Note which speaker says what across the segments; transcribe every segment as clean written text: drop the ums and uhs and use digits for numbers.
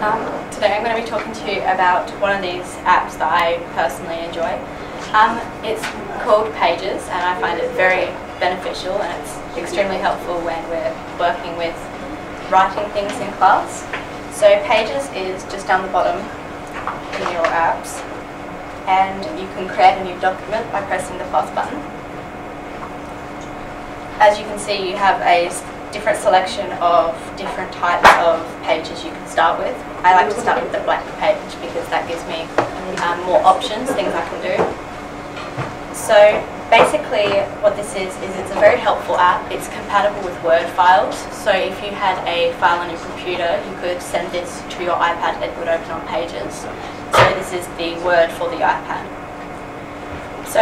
Speaker 1: Today I'm going to be talking to you about one of these apps that I personally enjoy. It's called Pages, and I find it very beneficial, and it's extremely helpful when we're working with writing things in class. So Pages is just down the bottom in your apps, and you can create a new document by pressing the plus button. As you can see, you have a different selection of different types of pages you can start with. I like to start with the blank page because that gives me more options, things I can do. So basically what this is it's a very helpful app. It's compatible with Word files. So if you had a file on your computer, you could send this to your iPad and it would open on Pages. So this is the Word for the iPad. So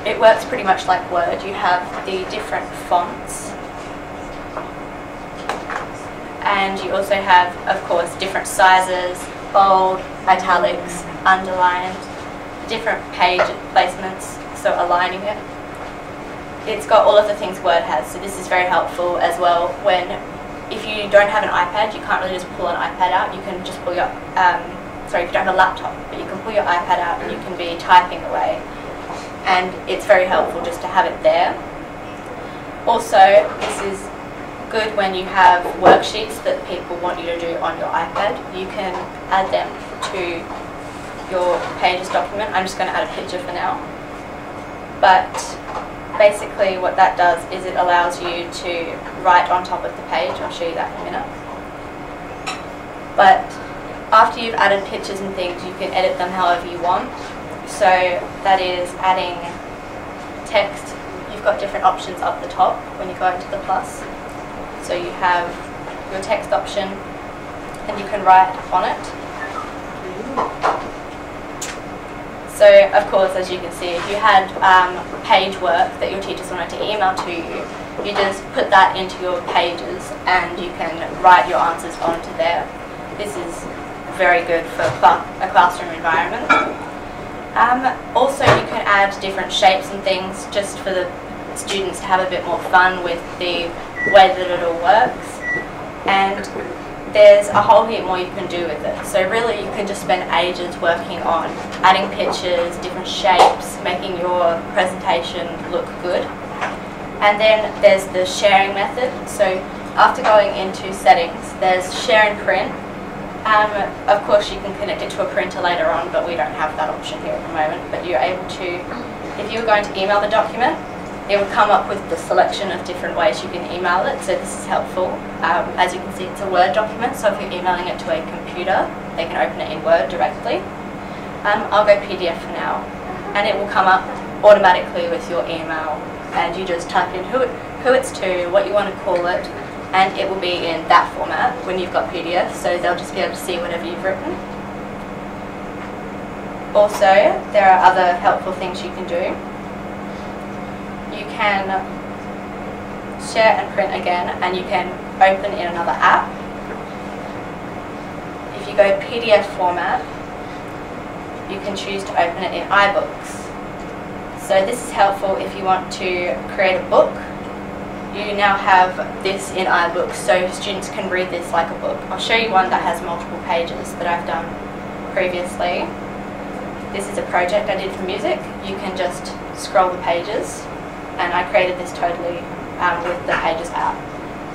Speaker 1: it works pretty much like Word. You have the different fonts, and you also have, of course, different sizes, bold, italics, underlined, different page placements, so aligning it. It's got all of the things Word has, so this is very helpful as well if you don't have an iPad, you can't really just pull an iPad out. You can just pull your, if you don't have a laptop, but you can pull your iPad out and you can be typing away. And it's very helpful just to have it there. Also, this is good when you have worksheets that people want you to do on your iPad. You can add them to your Pages document. I'm just going to add a picture for now. But basically what that does is it allows you to write on top of the page. I'll show you that in a minute. But after you've added pictures and things, you can edit them however you want. So that is adding text. You've got different options up the top when you go into the plus. So you have your text option and you can write on it. So of course, as you can see, if you had page work that your teachers wanted to email to you, you just put that into your Pages and you can write your answers onto there. This is very good for a classroom environment. Also, you can add different shapes and things just for the students to have a bit more fun with the way that it all works. And there's a whole heap more you can do with it. So really you can just spend ages working on adding pictures, different shapes, making your presentation look good. And then there's the sharing method. So after going into settings, there's share and print. Of course you can connect it to a printer later on, but we don't have that option here at the moment. But you're able to, if you were going to email the document, it would come up with the selection of different ways you can email it, so this is helpful. As you can see, it's a Word document, so if you're emailing it to a computer, they can open it in Word directly. I'll go PDF for now, and it will come up automatically with your email, and you just type in who it's to, what you want to call it, and it will be in that format when you've got PDF, so they'll just be able to see whatever you've written. Also, there are other helpful things you can do. You can share and print again, and you can open in another app. If you go PDF format, you can choose to open it in iBooks. So this is helpful if you want to create a book. You now have this in iBooks, so students can read this like a book. I'll show you one that has multiple pages that I've done previously. This is a project I did for music. You can just scroll the pages, and I created this totally with the Pages app.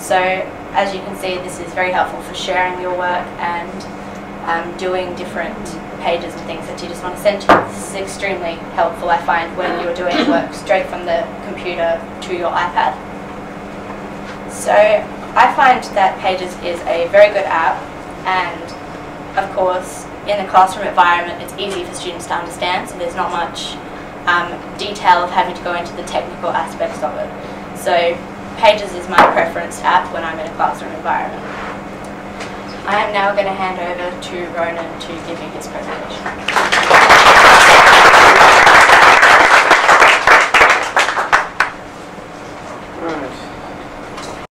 Speaker 1: So as you can see, this is very helpful for sharing your work and doing different pages and things that you just want to send to you. This is extremely helpful, I find, when you're doing work straight from the computer to your iPad. So I find that Pages is a very good app, and of course in a classroom environment it's easy for students to understand, so there's not much detail of having to go into the technical aspects of it. So Pages is my preference app when I'm in a classroom environment. I am now going to hand over to Ronan to give you his presentation.